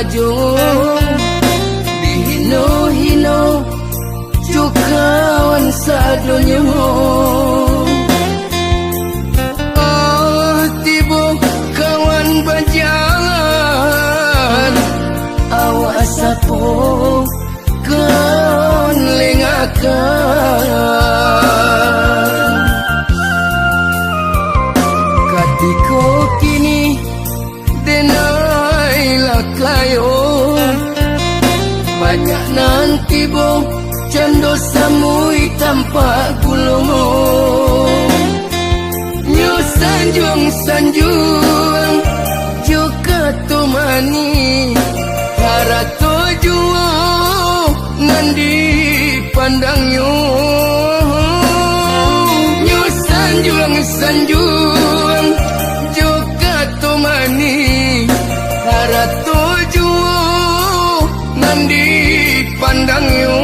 laju dihino-hino cukawan sadonyo. Tibo kawan bajangan awas sapo kawan lengakan. Katiko kini denai lakayo banyak nanti bo cando samui tanpa gulungo. Nyo sanjuang juga tumani harato juo nandi pandangyo. Nyo sanjuang juga tumani harato juo nandi pandangyo.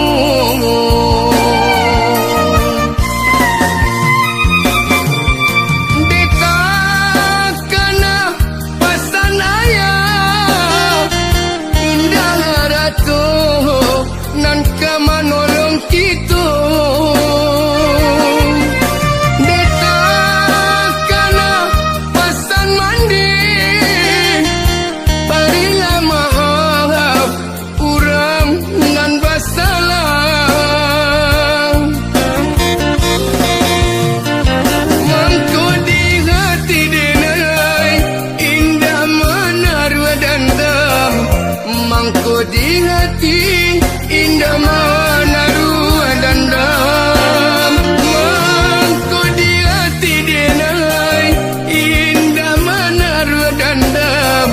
Di hati indah menaruh dendam. Mangko di hati denai indah menaruh dendam.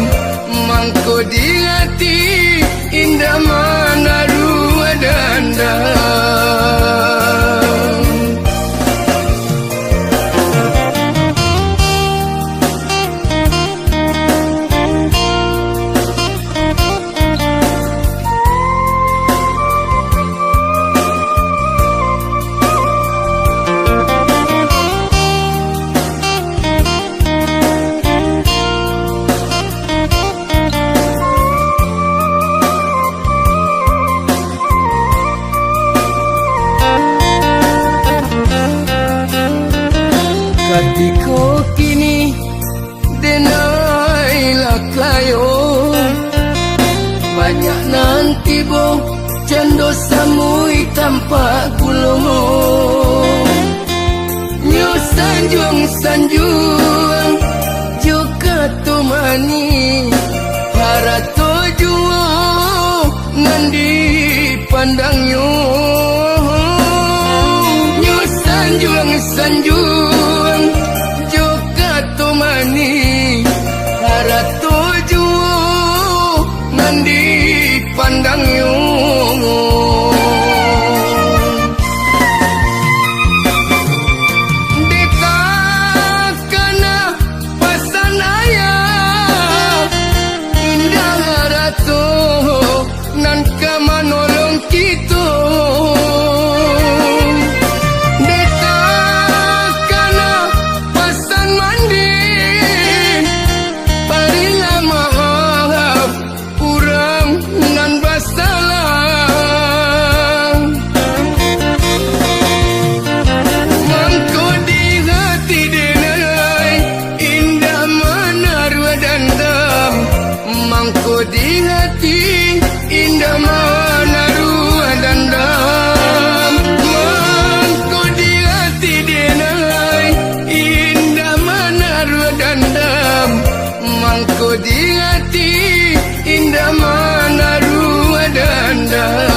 Mangko di hati indah menaruh dendam. Katiko kini denai lakayo banyak nanti bo cando samui tanpa gulungo. Nyo sanjuang juga tumani harato juo nandi pandangyo. Nyo sanjuang juga tumani harato juo nandi pandangyo. Detakana pasanaya indah harato nan kamanolong kito. Di hati indah menaruh dendam. Mangko di hati denai indah menaruh dendam. Mangko di hati indah menaruh dendam.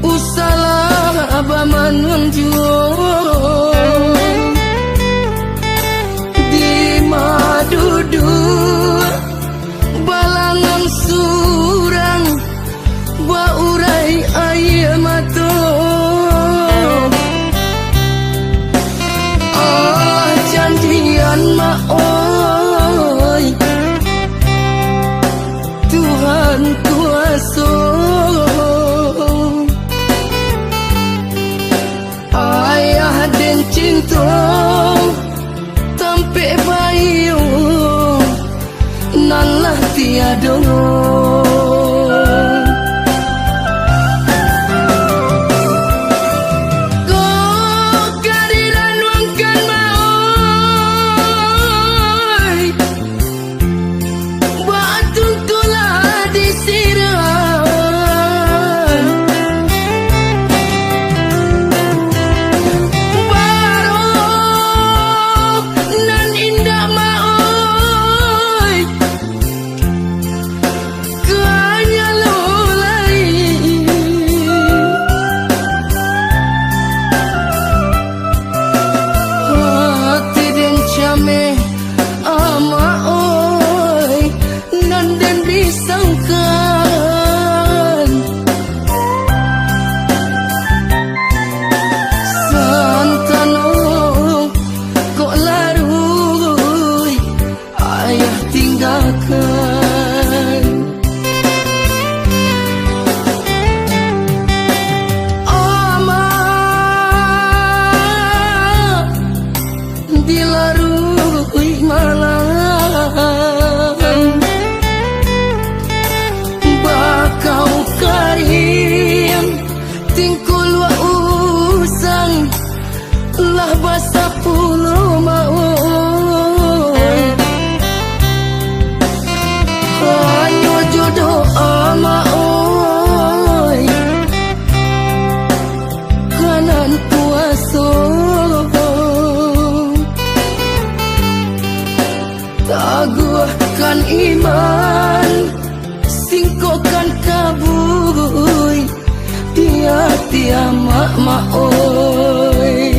usalah bamanunjuk di madudu balangan surang baurai air mata janjian mak oi Tuhan kuasa ayah dan cinta tampe bayu nalah tiada taguhkan iman singkokan kabui dia mak oi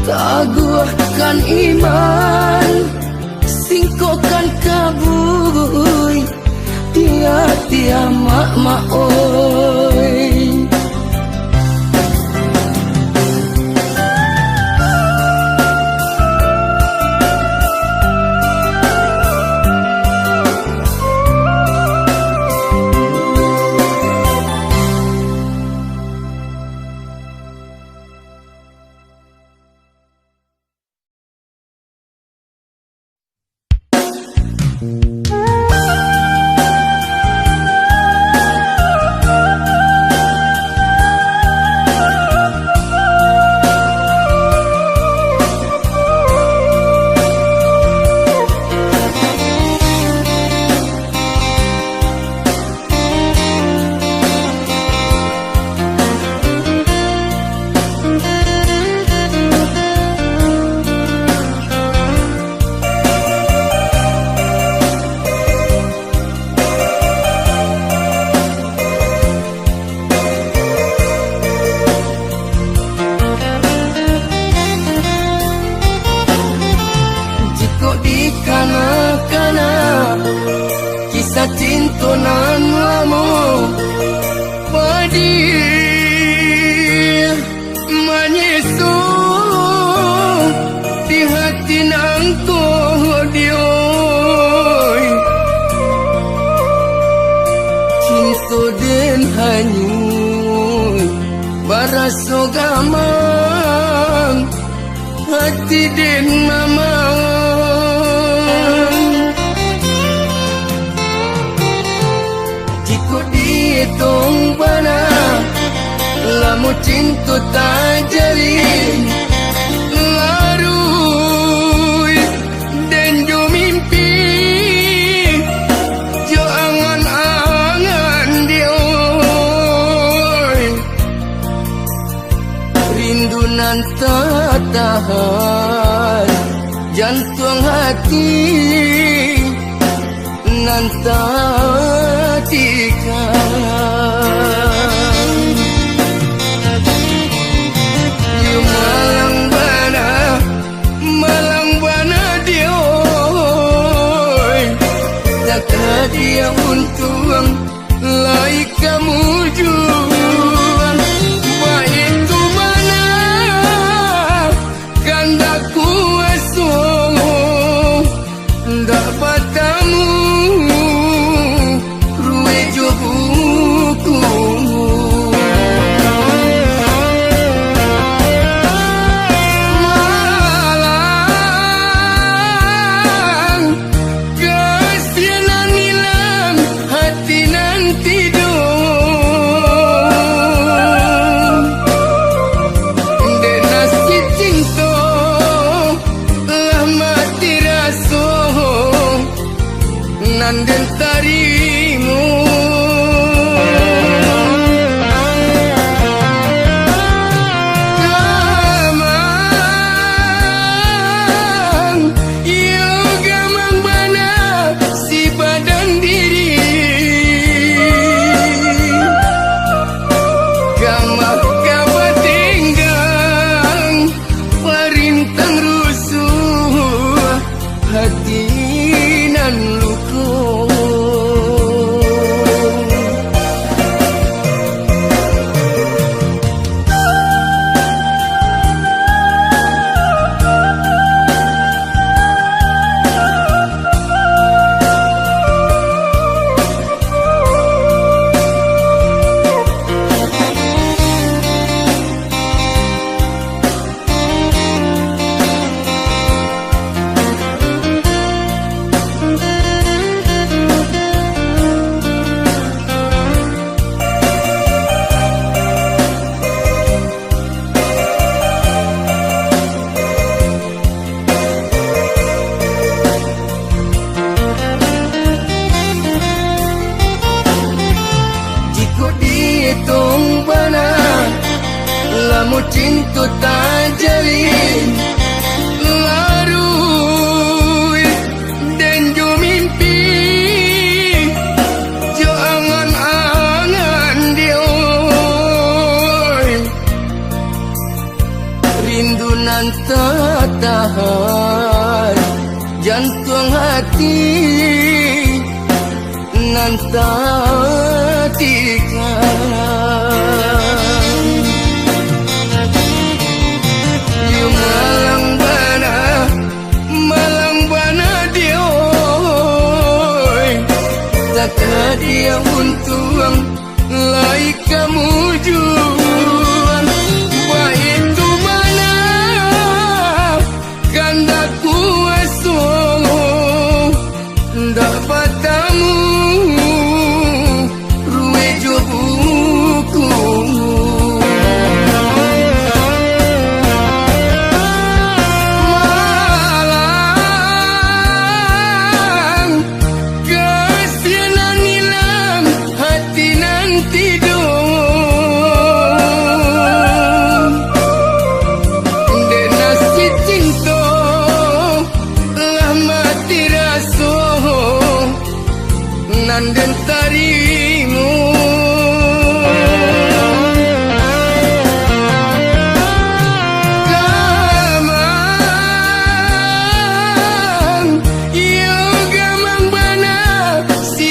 taguhkan iman singkokan kabui dia mak oi kisah cinta nan lama padi menyesal di hati nang dioi cinta den hanyut baraso gamang hati den mamang jika dihitung bana lamu cinta tak jalin larui dan jo mimpi jo angan-angan dioi rindu nan tak tahan jantung hati nan tak tikan malang bana dioi takkan dia untung lai kamu juang baik tu mana kanda kuasa dapat tamu ruwe jo buku dan tarimu gamang yo gamang bana si badan diri gamang kabat tinggang perintang rusuh hati nan luka hitung bana lamu cinta tak jalin larui dan jo mimpi jo angan-angan dioi rindu nan tak tahan jantung hati nan tak tikan you malang bana dioi takkan dia untung lai kamu juang baik tu mana kanda kuasa dapat tamu ruwe jo buku malang kasihan hilang hati nan tidur dan nasi cinta lah mati rasa nan den tarimu gamang yo gamang bana si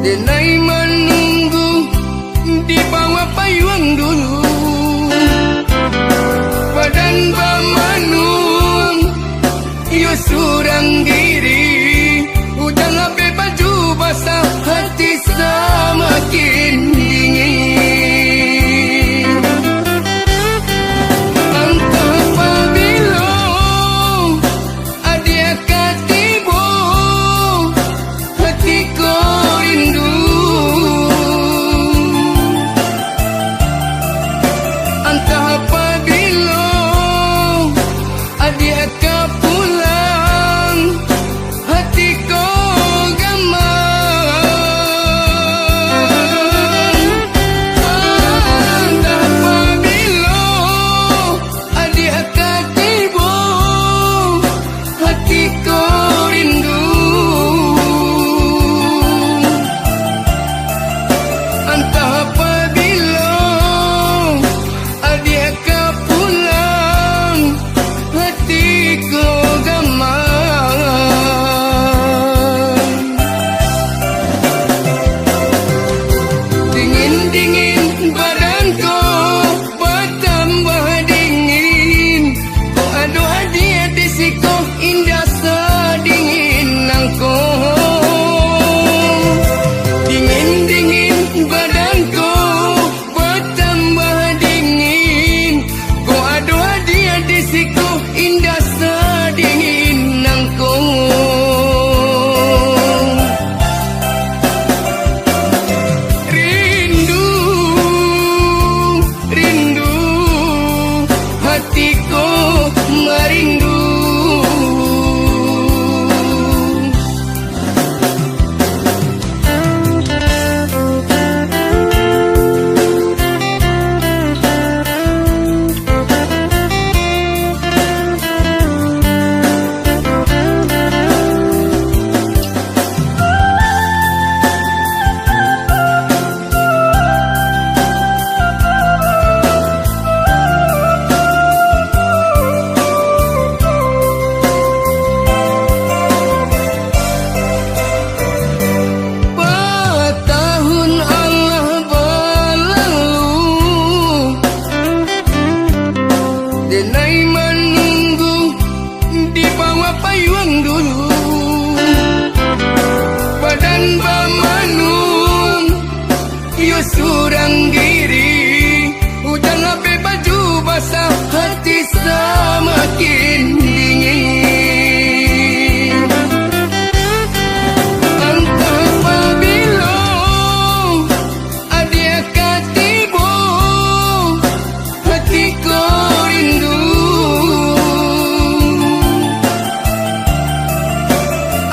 denai menunggu di bawah payung dulu. Badan bamanung yo surang diri, hujan ape baju basah, hati semakin dingin. Entah apabila adia katibo, hatiku rindu. Entah apabila adia pulang, hatiku gamang. Entah apabila adia katibo, hatiku rindu. Entah apabila adia pulang, hatiku gamang. Dingin-dingin badanku bertambah dingin. Oh aduh hadiah di siku indah sedingin nangku. Dingin-dingin badanku bertambah dingin. Oh aduh hadiah di siku indah sedingin nangku. Rindu, rindu, hatiku merindu. Bertahun Allah berlalu, denai menunggu di bawah payung dulu. Badan bamanung yo surang diri, hujan ape baju basah, hati semakin dingin. Entah apabila adia katibo, hatiku rindu.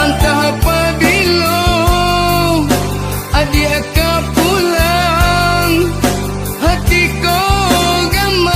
Entah apabila adia pulang, hatiku gamang.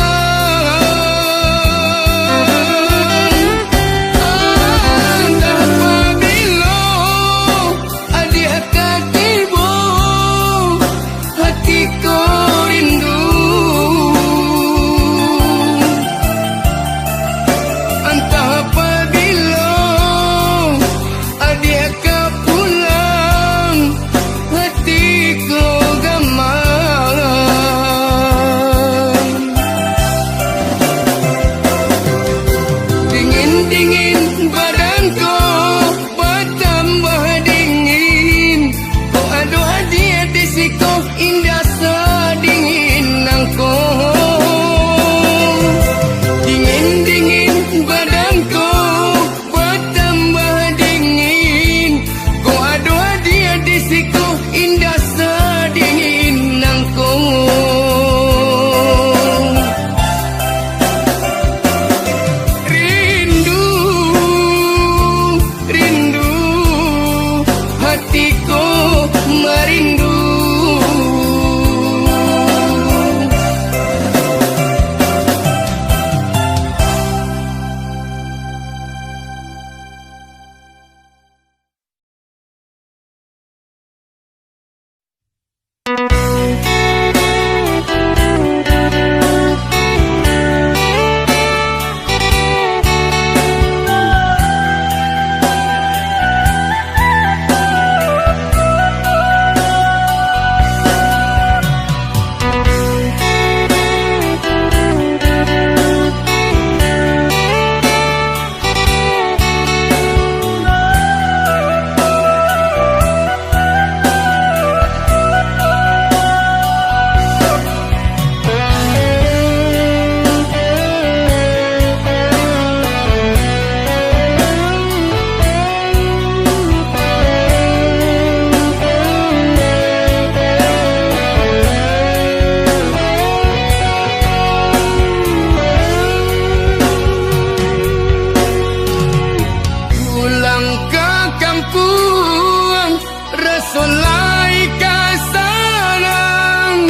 rasulai kasarang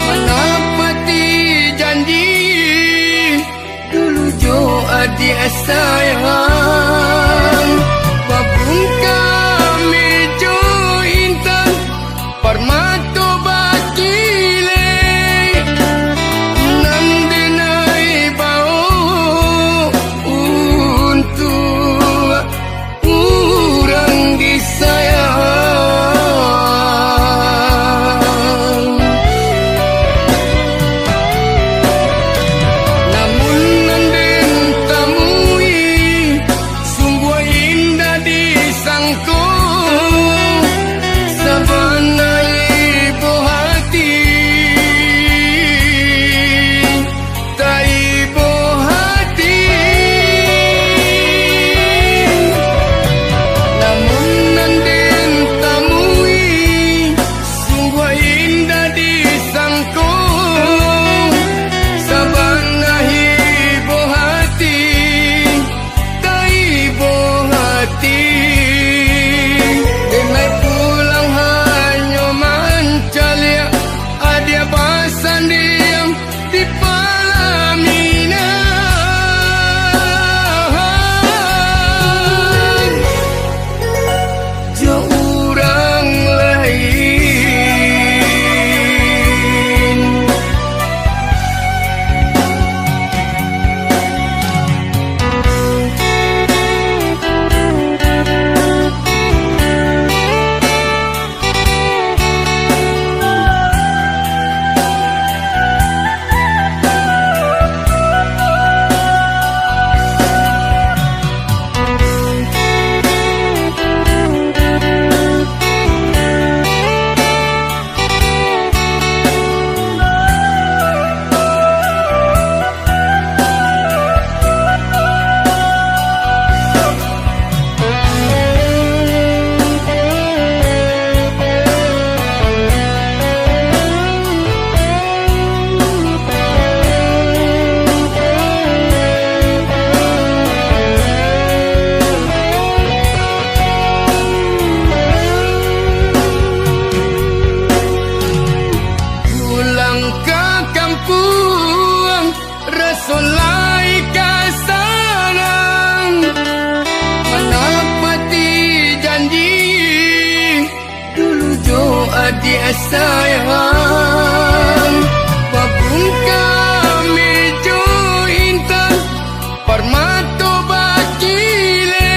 menepati janji dulu jo adik sayang babun kami jo intan permato bakile nandenai bau untuk orang disayang namun nanden tamui sungguh indah disangko sabana ibu hati tak ibu hati namun nanden tamui sungguh indah disangko sabana ibu hati tak ibu hati denai pulang hanya mancalia adia basan diam di pelaminan jo orang lain pulang ke kampung rasulai kasarang menepati janji dulu jo adik sayang babun kami jo intan permato bakile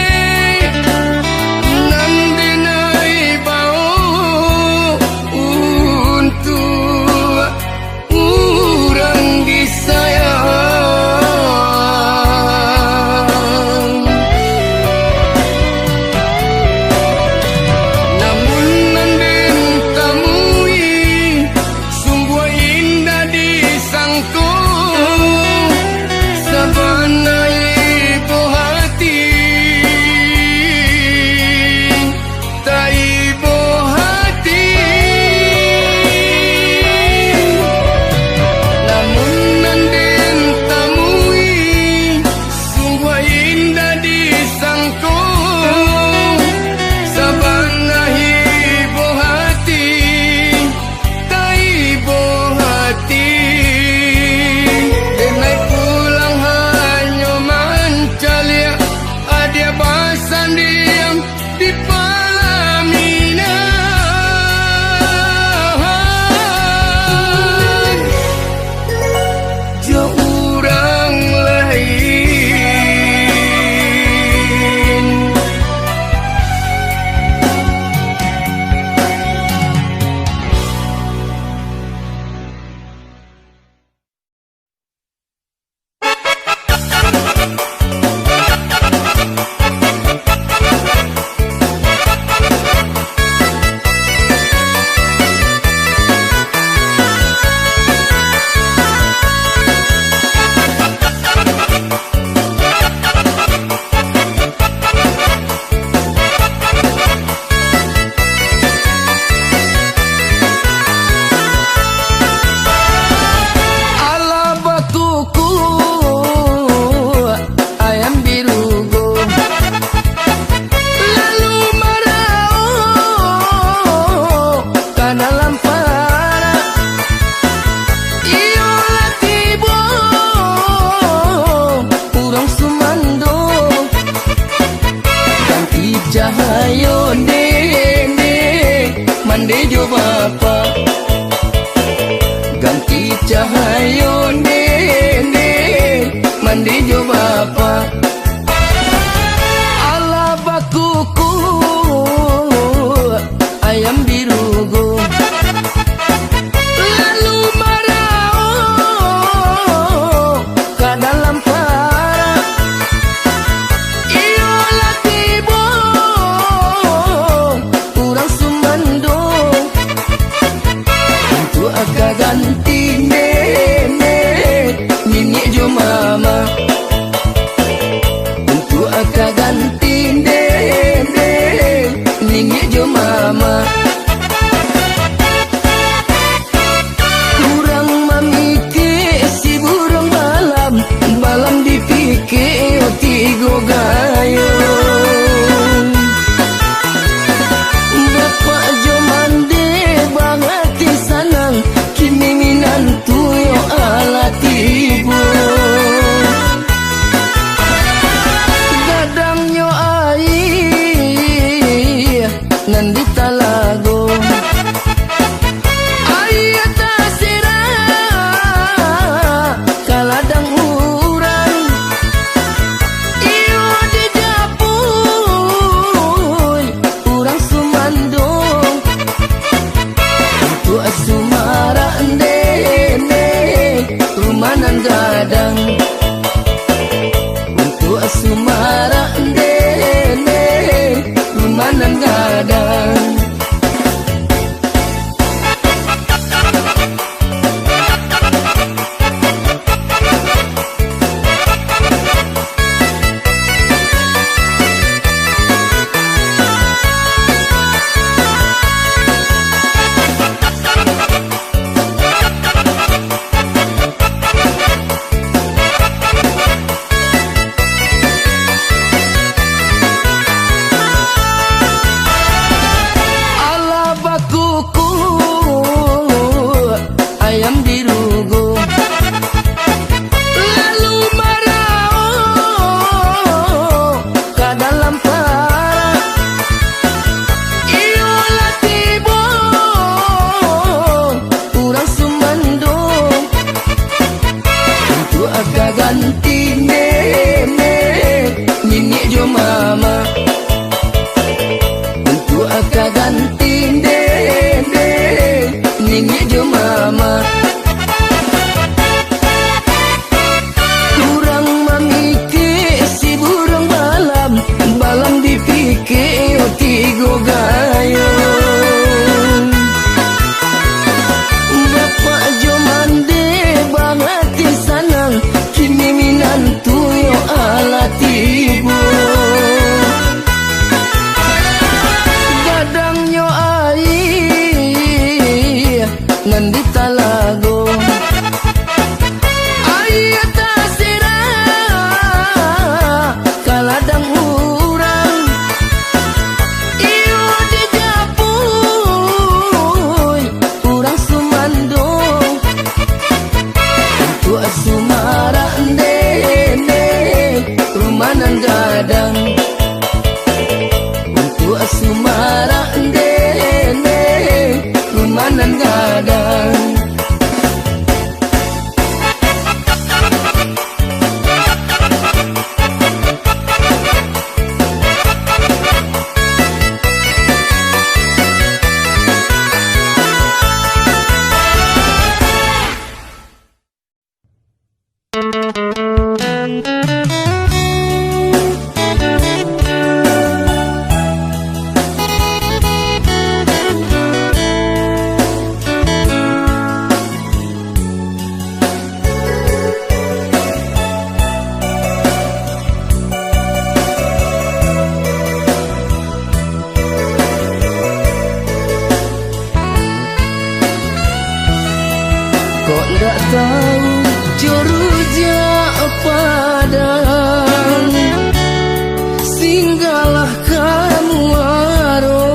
nandenai bau untuk orang disayang namun nanden tamui mandi jo bapa ganti cahayo nene mandi jo bapa ala bakuku ayam birugo lalu marao ke dalam para iyo latibo urang sumando untuk agak ganti nene nini jo mama untuk agak ganti nene nini jo mama kurang memikir si burung balam balam dipikir tigo gayo bapak jo mande banget sanang kini minantu yo ala tibo gadang yo ai nandi talago ayata sira kaladang urang iyo di japuy urang sumandong untuk asumara ndene rumanan gadang untuk asumara ndene rumanan gadang ala bakuku ayam birugo lalu marao ke dalam para iyo latibo urang sumandong untuk agak ganti nene nini jo mama untuk agak ganti nene nini jo mama kurang memikir si burung balam balam dipikir tigo gayo bapak jo mande banget sanang kini minantu yo ala tibo gadang yo ai nandi talago ayata sira kaladang urang iyo di japuy urang sumandong untuk asumara ndene rumanan gadang untuk asumara ndene rumanan gadang kok ndak tahu juruja padang singgalah kamu warung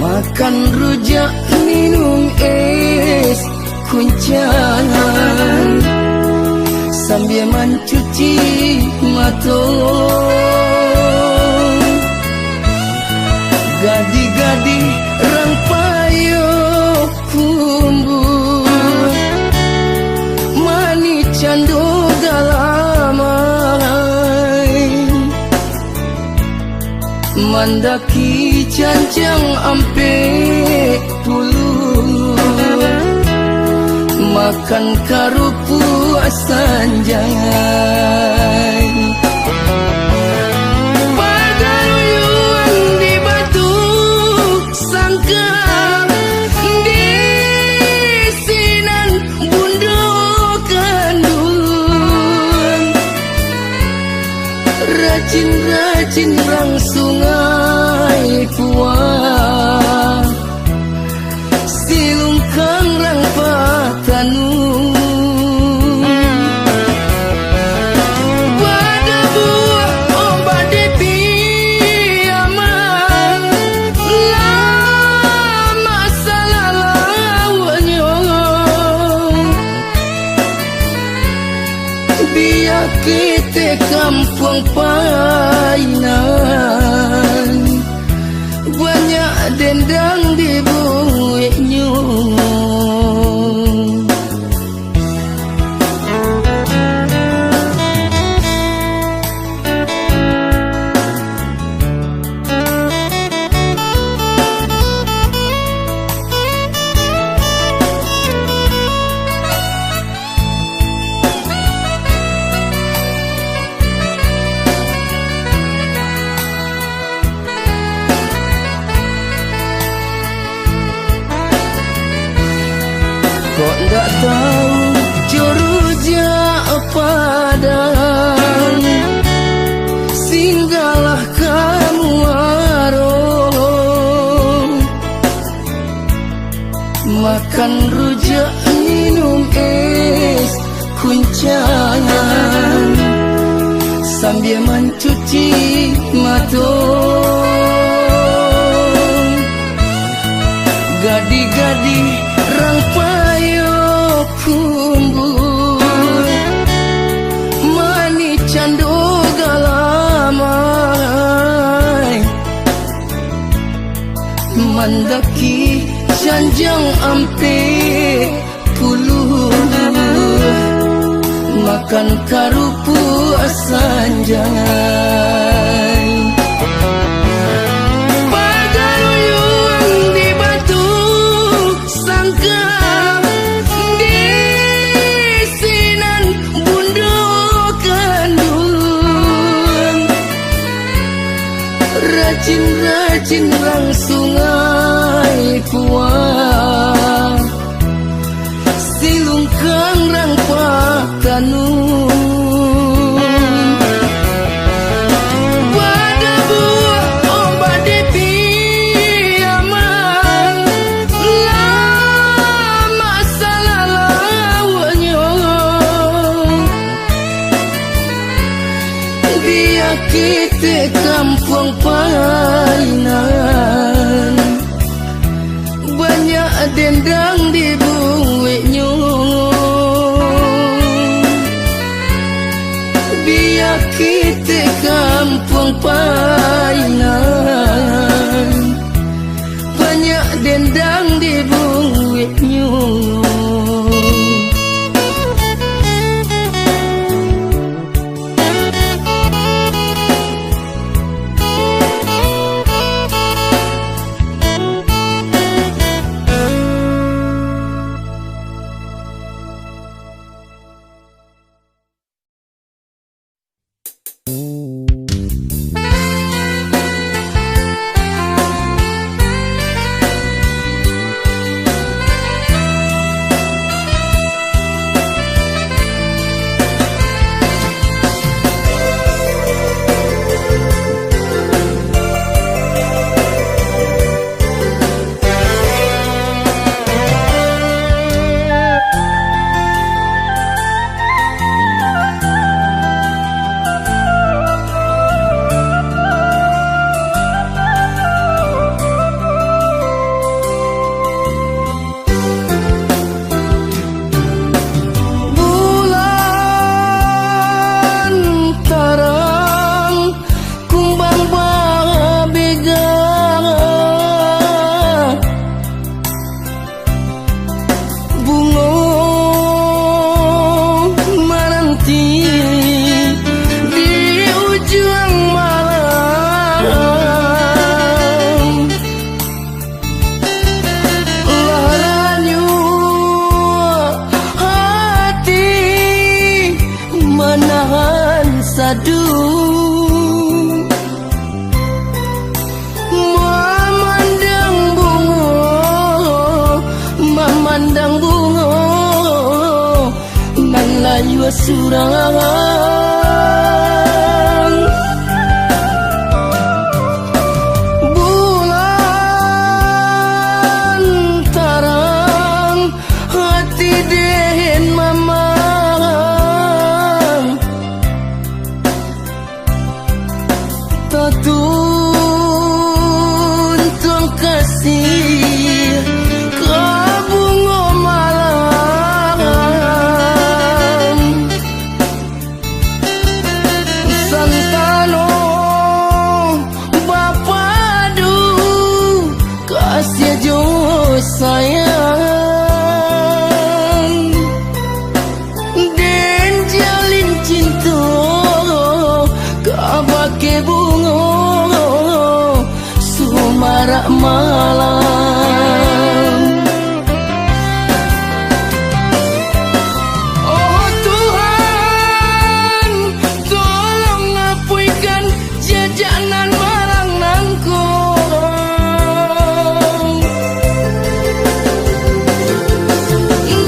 makan rujak minum es kuncangan sambil mencuci mata Mandaki cancang ampe puluh makan karupu sanjai pagaruyuan di batu sangka di sinan bundukan duluan rajin-rajin rang sungai kuah silungkang rang patanu pada buah obat depi aman lama salah lawannya biar kita kampung painan banyak dendang di buiknya kok ndak tahu juruja padang singgahlah kamu warung makan rujak minum es kuncangan sambil mencuci mata gadi-gadi rang kumbul mani candu galamai mandaki janjang ampe puluh makan karupu sanjai pagaruyuan di batu sangka rajin-rajin rang sungai kuah silungkang rang patanu pada buah obat depi aman lama salah lawannya biar kita kampung painan banyak dendang di buiknya biar kita kampung painan banyak dendang di buiknya surang. Bulan tarang hati dehen mamang, tatun tuang kasih kabungo malam. Santano bapadu kasih jo sayang, den jalin cinta kabake bungo sumarak malam. Oh Tuhan, tolong ngapuikan jajanan marang nangkong.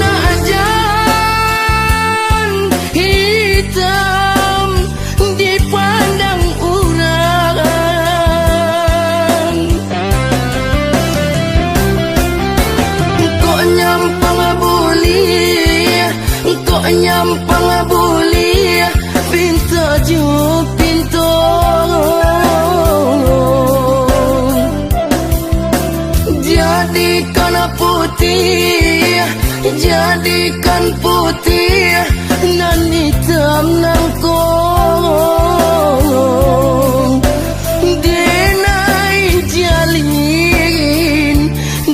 Najan hitam dipandang urang, kok nyampang buli, kok nyampang buli, pintu ju pintu. Jadikan putih, jadikan putih, nan hitam nangkong. Denai jalin,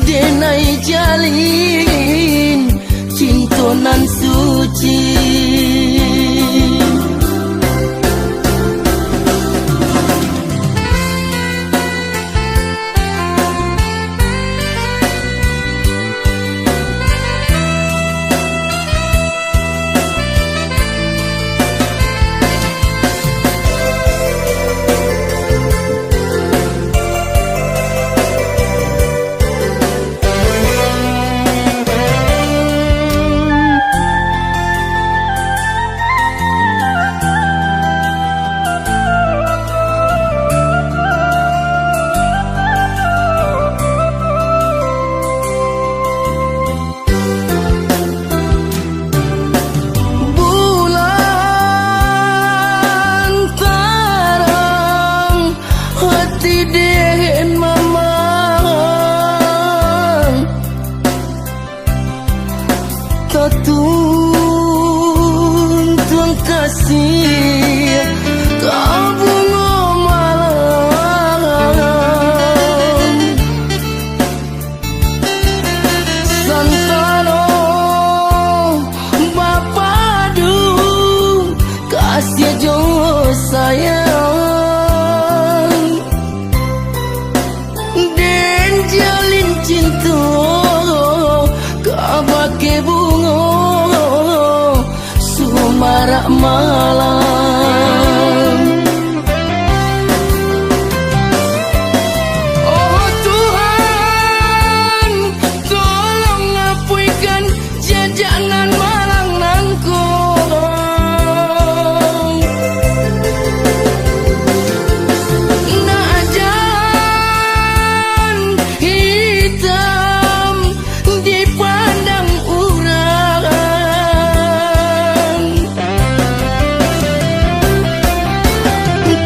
denai jalin, cinta nan suci. Bulan tarang hati dehen mamang, tatun tuang kasih kabungo malam. Santano bapadu kasih jo sayang, den jalin cinta kabake bungo sumarak malam. Oh Tuhan, tolong ngapuikan jajanan marang nangkong. Najan hitam dipandang urang,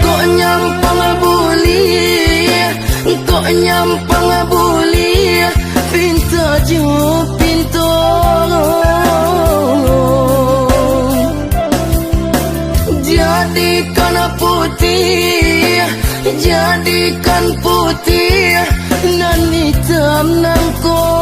kok nyampang buli, kok nyampang buli, pintu ju pintu. Jadikan putih, jadikan putih, nan hitam nangkong.